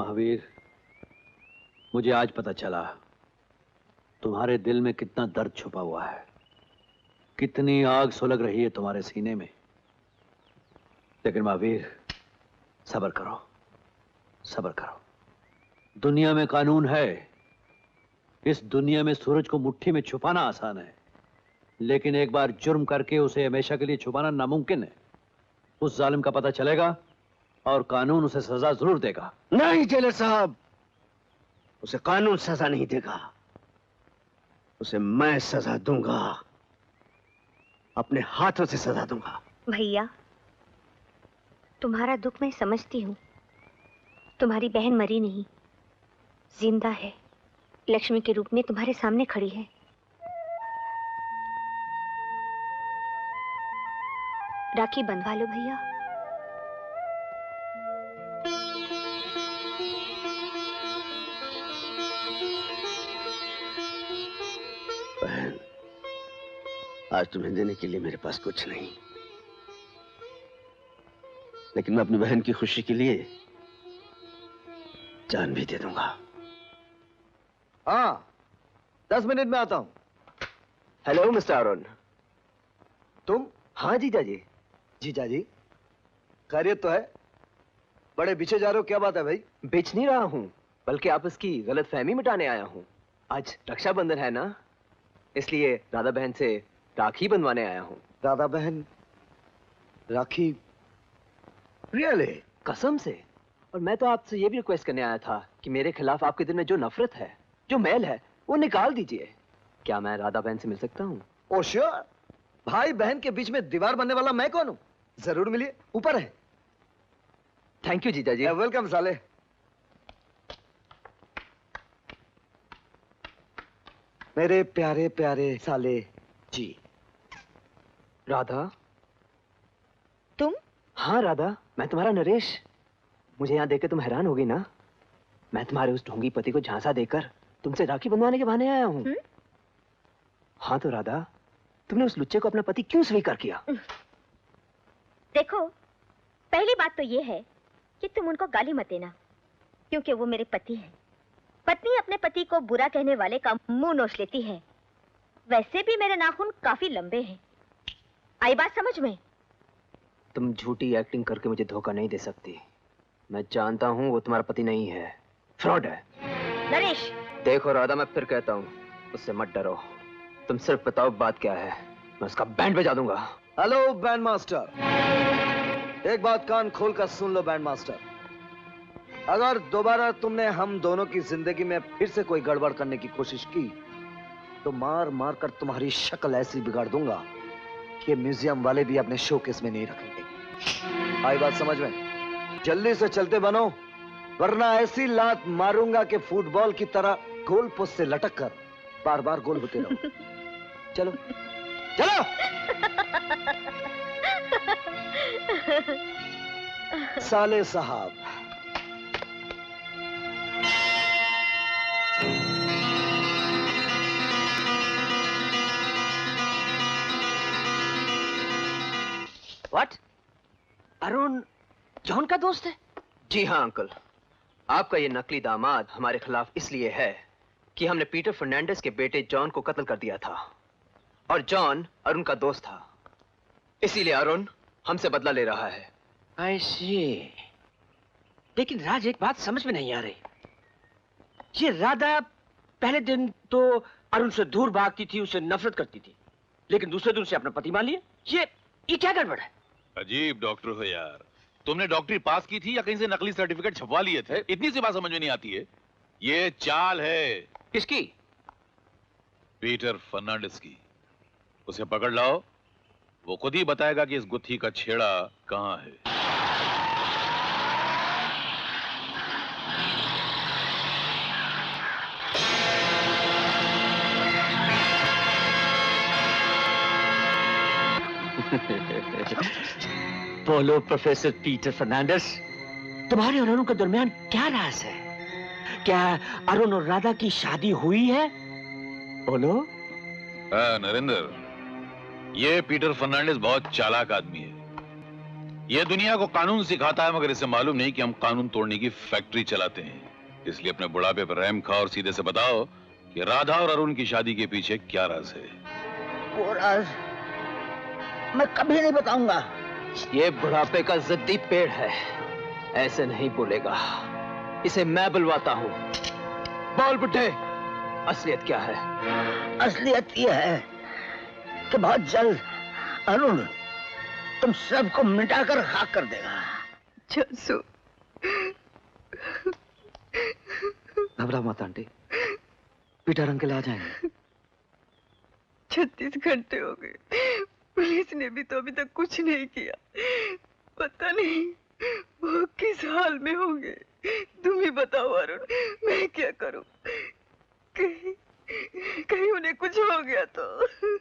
महावीर, मुझे आज पता चला तुम्हारे दिल में कितना दर्द छुपा हुआ है, कितनी आग सुलग रही है तुम्हारे सीने में। लेकिन महावीर, सब्र करो, सब्र करो। दुनिया में कानून है। इस दुनिया में सूरज को मुट्ठी में छुपाना आसान है, लेकिन एक बार जुर्म करके उसे हमेशा के लिए छुपाना नामुमकिन है। उस जालिम का पता चलेगा और कानून उसे सजा जरूर देगा। नहीं जेलर साहब, उसे कानून सजा नहीं देगा, उसे मैं सजा दूंगा, अपने हाथों से सजा दूंगा। भैया, तुम्हारा दुख मैं समझती हूँ। तुम्हारी बहन मरी नहीं, जिंदा है, लक्ष्मी के रूप में तुम्हारे सामने खड़ी है। राखी बंधवा लो भैया। बहन, आज तुम्हें देने के लिए मेरे पास कुछ नहीं, लेकिन मैं अपनी बहन की खुशी के लिए जान भी दे दूंगा। हाँ, 10 मिनट में आता हूं। Hello mister Arun. तुम? हाँ जीजा जी। जीजा जी, खैरियत तो है? बड़े पीछे जा रहे हो, क्या बात है भाई? बेच नहीं रहा हूँ, बल्कि आपस की गलतफहमी मिटाने आया हूँ। आज रक्षाबंधन है ना, इसलिए राधा बहन से राखी बंधवाने आया हूँ। राधा बहन राखी? रियली? कसम से। और मैं तो आपसे ये भी रिक्वेस्ट करने आया था कि मेरे खिलाफ आपके दिल में जो नफरत है, जो मैल है, वो निकाल दीजिए। क्या मैं राधा बहन से मिल सकता हूँ? ओ श्योर। भाई बहन के बीच में दीवार बनने वाला मैं कौन हूँ? जरूर मिलिए, ऊपर है। थैंक यू जीजा जी। वेलकम साले। मेरे प्यारे प्यारे साले जी। राधा? तुम? हाँ राधा, मैं तुम्हारा नरेश। मुझे यहाँ देखकर तुम हैरान हो गई ना? मैं तुम्हारे उस ढोंगी पति को झांसा देकर तुमसे राखी बंधवाने के बहाने आया हूँ। हाँ तो राधा, तुमने उस लुच्चे को अपना पति क्यों स्वीकार किया? देखो, पहली बात तो ये है कि तुम उनको गाली मत देना, क्योंकि वो मेरे पति हैं। पत्नी अपने पति को बुरा कहने वाले का मुंह नोच लेती है। वैसे भी मेरे नाखून काफी लंबे हैं। आई बात समझ में? तुम झूठी एक्टिंग करके मुझे धोखा नहीं दे सकती। मैं जानता हूँ वो तुम्हारा पति नहीं है, फ्रॉड है। नरेश! देखो राधा, मैं फिर कहता हूँ, उससे मत डरो। तुम सिर्फ बताओ बात क्या है, मैं उसका बैंड बजा दूंगा। हेलो बैंड मास्टर, एक बात कान खोल कर सुन लो बैंड मास्टर। अगर दोबारा तुमने हम दोनों की जिंदगी में फिर से कोई गड़बड़ करने की कोशिश की तो मार मार कर तुम्हारी शक्ल ऐसी बिगाड़ दूंगा कि म्यूजियम वाले भी अपने शोकेस में नहीं रखेंगे। आई बात समझ में? जल्दी से चलते बनो, वरना ऐसी लात मारूंगा कि फुटबॉल की तरह गोल पोस्ट से लटक कर बार बार गोल होते रहो। चलो चलो। साले साहब, व्हाट? अरुण जॉन का दोस्त है? जी हाँ अंकल, आपका ये नकली दामाद हमारे खिलाफ इसलिए है कि हमने पीटर फर्नांडिस के बेटे जॉन को कत्ल कर दिया था, और जॉन अरुण का दोस्त था, इसीलिए अरुण हमसे बदला ले रहा है। I see. लेकिन राज, एक बात समझ में नहीं आ रही। ये राधा पहले दिन तो अरुण से दूर भागती थी, उसे नफरत करती थी, लेकिन दूसरे दिन उसे अपना पति मान लिया। ये क्या गड़बड़ है? अजीब डॉक्टर हो यार। तुमने डॉक्टरी पास की थी या कहीं से नकली सर्टिफिकेट छपवा लिए थे? इतनी सी बात समझ में नहीं आती है। ये चाल है। किसकी? पीटर फर्नांडिस की। उसे पकड़ लाओ, वो खुद ही बताएगा कि इस गुत्थी का छेड़ा कहां है। बोलो प्रोफेसर पीटर फर्नांडिस, तुम्हारे और अरुण के दरमियान क्या राज है? क्या अरुण और राधा की शादी हुई है? बोलो। नरेंद्र, ये पीटर फर्नांडिस बहुत चालाक आदमी है। ये दुनिया को कानून सिखाता है, मगर इसे मालूम नहीं कि हम कानून तोड़ने की फैक्ट्री चलाते हैं। इसलिए अपने बुढ़ापे पर रहम खा और सीधे से बताओ कि राधा और अरुण की शादी के पीछे क्या राज है। वो राज मैं कभी नहीं बताऊंगा। ये बुढ़ापे का जिद्दी पेड़ है, ऐसे नहीं बोलेगा। इसे मैं बुलवाता हूँ। बोल बुड्ढे, असलियत क्या है? असलियत यह है कि बहुत जल्द अरुण तुम सबको मिटाकर खाक कर देगा। जसू, घबरा मत आंटी, पीटर अंकल आ जाएंगे। 36 घंटे हो गए, पुलिस ने भी तो अभी तक कुछ नहीं किया। पता नहीं वो किस हाल में होंगे। तुम ही बताओ अरुण, मैं क्या करूं? कहीं उन्हें कुछ हो गया तो?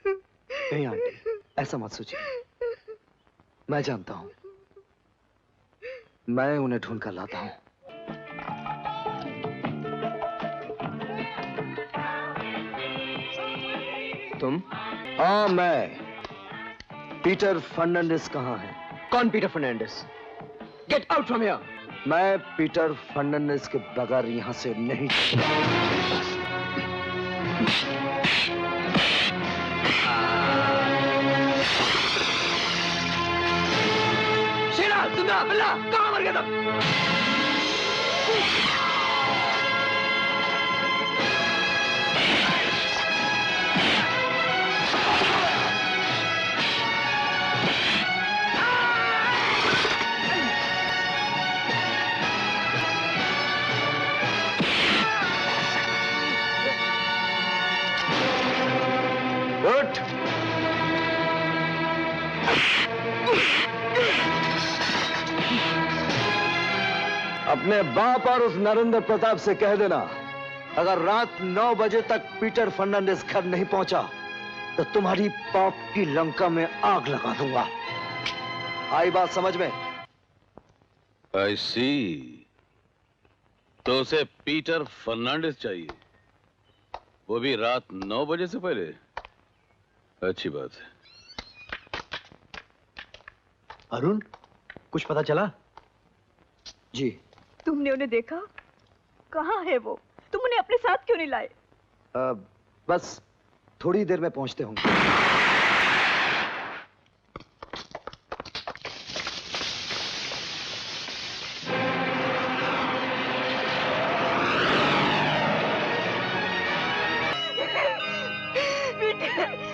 नहीं आंटी, ऐसा मत सोचिए। मैं जानता हूं, मैं उन्हें ढूंढ कर लाता हूं। तुम? हाँ मैं। पीटर फर्नांडिस कहाँ है? कौन Peter Fernandes? Get out from here. मैं पीटर फर्नांडिस के बगैर यहां से नहीं। शेरा, सुना, बल्ला, कहाँ मर गया तुम? उठ! अपने बाप और उस नरेंद्र प्रताप से कह देना, अगर रात 9 बजे तक पीटर फर्नांडिस घर नहीं पहुंचा तो तुम्हारी पाप की लंका में आग लगा दूंगा। आई बात समझ में? I see. तो उसे पीटर फर्नांडिस चाहिए, वो भी रात 9 बजे से पहले। अच्छी बात है। अरुण, कुछ पता चला? जी। तुमने उन्हें देखा? कहाँ है वो? तुम उन्हें अपने साथ क्यों नहीं लाए? बस थोड़ी देर में पहुंचते होंगे।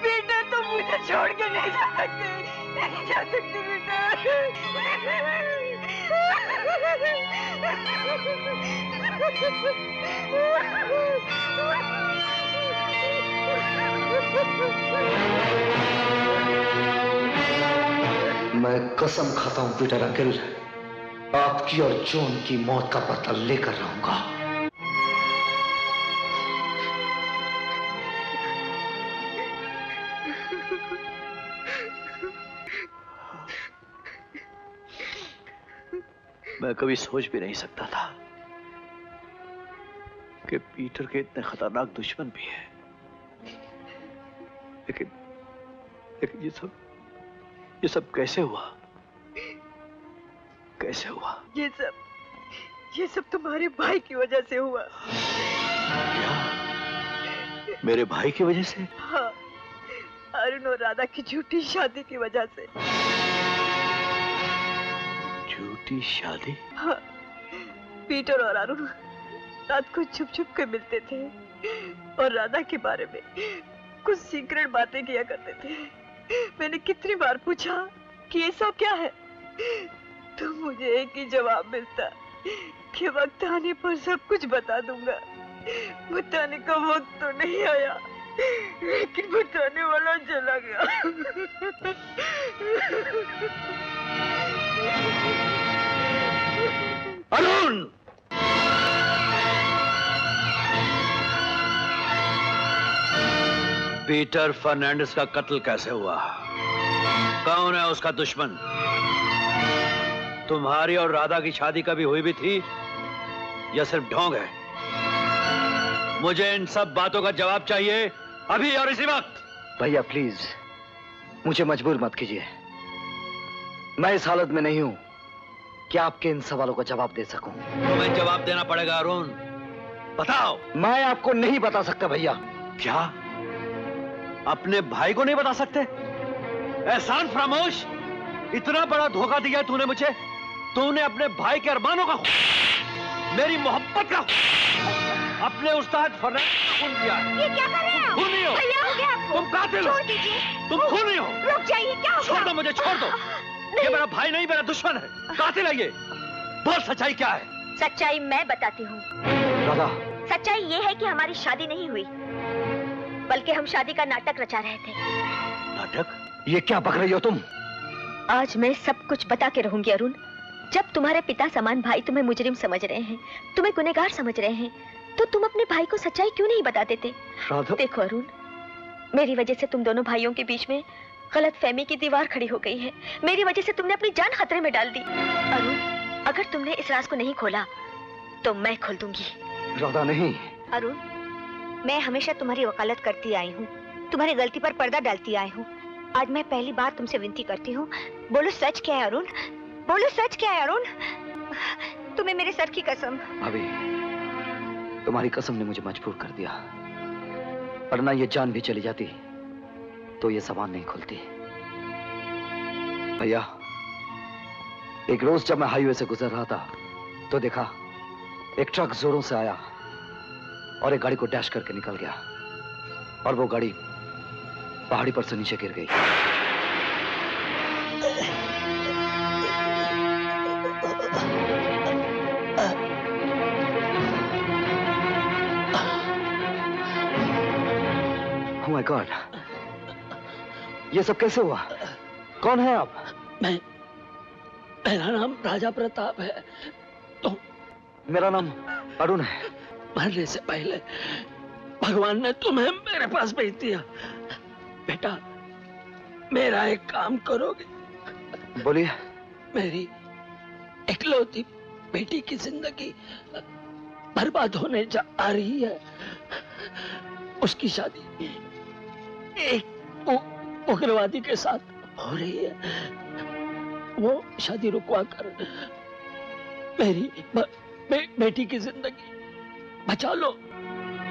बेटा, तुम मुझे छोड़ के नहीं जा सकते। नहीं जा सकते मैं कसम खाता हूं पीटर अंकल, आपकी और जॉन की मौत का पता लेकर रहूंगा। मैं कभी सोच भी नहीं सकता था कि पीटर के इतने खतरनाक दुश्मन भी हैं। लेकिन ये सब कैसे हुआ? कैसे हुआ? ये सब तुम्हारे भाई की वजह से हुआ। क्या? मेरे भाई की वजह से? हाँ, अरुण और राधा की झूठी शादी की वजह से। झूठी शादी? हाँ, पीटर और अरुण रात को छुप छुप के मिलते थे और राधा के बारे में कुछ सीक्रेट बातें किया करते थे। मैंने कितनी बार पूछा कि ये सब क्या है, तो मुझे एक ही जवाब मिलता कि वक्त आने पर सब कुछ बता दूंगा। बताने का वक्त तो नहीं आया, लेकिन बताने वाला चला गया। अरुण! पीटर फर्नांडिस का कत्ल कैसे हुआ? कौन है उसका दुश्मन? तुम्हारी और राधा की शादी कभी हुई भी थी या सिर्फ ढोंग है? मुझे इन सब बातों का जवाब चाहिए, अभी और इसी वक्त। भैया प्लीज मुझे मजबूर मत कीजिए। मैं इस हालत में नहीं हूं कि आपके इन सवालों का जवाब दे सकूं। तुम्हें जवाब देना पड़ेगा अरुण। बताओ। मैं आपको नहीं बता सकता भैया। क्या? अपने भाई को नहीं बता सकते? एहसान फरामोश, इतना बड़ा धोखा दिया तूने मुझे। तूने अपने भाई के अरमानों का, मेरी मोहब्बत का, अपने उस्ताद फर्नांडिस का खून किया। ये क्या कर रहे हो? खूनी हो। भैया, हो गया आपको। तुम कातिल हो। छोड़ दीजिए। तुम खूनी हो। रुक जाइए, क्या हो गया? छोड़ दो मुझे, छोड़ दो। ये मेरा भाई नहीं, मेरा दुश्मन है, कातिल है ये। बोल सच्चाई क्या है? सच्चाई मैं बताती हूँ। राधा। सच्चाई ये है कि हमारी शादी नहीं हुई, बल्कि हम शादी का नाटक रचा रहे थे। नाटक? ये क्या बक रही हो तुम? आज मैं सब कुछ बता के रहूंगी अरुण। जब तुम्हारे पिता समान भाई तुम्हें मुजरिम समझ रहे हैं, तुम्हें गुनहगार समझ रहे हैं, तो तुम अपने भाई को सच्चाई क्यों नहीं बता देते? राधा। देखो अरुण, मेरी वजह से तुम दोनों भाइयों के बीच में गलतफहमी की दीवार खड़ी हो गई है। मेरी वजह से तुमने अपनी जान खतरे में डाल दी। अरुण, अगर तुमने इस राज को नहीं खोला तो मैं खोल दूंगी। राधा नहीं। अरुण, मैं हमेशा तुम्हारी वकालत करती आई हूँ, तुम्हारी गलती पर पर्दा डालती आई हूँ। आज मैं पहली बार तुमसे विनती करती हूँ, बोलो सच क्या है अरुण? बोलो सच क्या है अरुण? तुम्हें मेरे सर की कसम। भाभी, तुम्हारी कसम ने मुझे मजबूर कर दिया, वरना ये जान भी चली जाती तो ये जबान नहीं खुलती। भैया, एक रोज जब मैं हाईवे से गुजर रहा था तो देखा एक ट्रक जोरों से आया और एक गाड़ी को डैश करके निकल गया, और वो गाड़ी पहाड़ी पर से नीचे गिर गई। Oh my God! ये सब कैसे हुआ? कौन है आप? मेरा नाम राजा प्रताप है। तो मेरा नाम अरुण है। मरने से पहले भगवान ने तुम्हें मेरे पास भेज दिया। बेटा, मेरा एक काम करोगे? बोलिए। मेरी इकलौती बेटी की जिंदगी बर्बाद होने जा रही है। उसकी शादी एक उग्रवादी के साथ हो रही है। वो शादी रुकवा कर मेरी बेटी की जिंदगी बचा लो।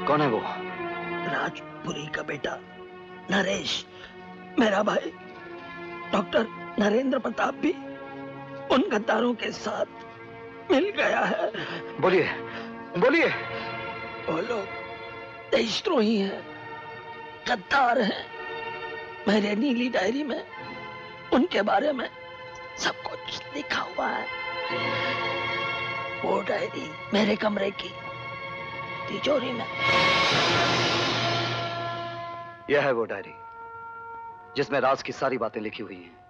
कौन है वो? राजपुरी का बेटा नरेश, मेरा भाई डॉक्टर नरेंद्र प्रताप भी उन गद्दारों के साथ मिल गया है। बोलिए, बोलिए। वो लोग देशद्रोही हैं, गद्दार हैं। मेरे नीली डायरी में उनके बारे में सब कुछ लिखा हुआ है। वो डायरी मेरे कमरे की तिजोरी में। यह है वो डायरी जिसमें राज की सारी बातें लिखी हुई हैं।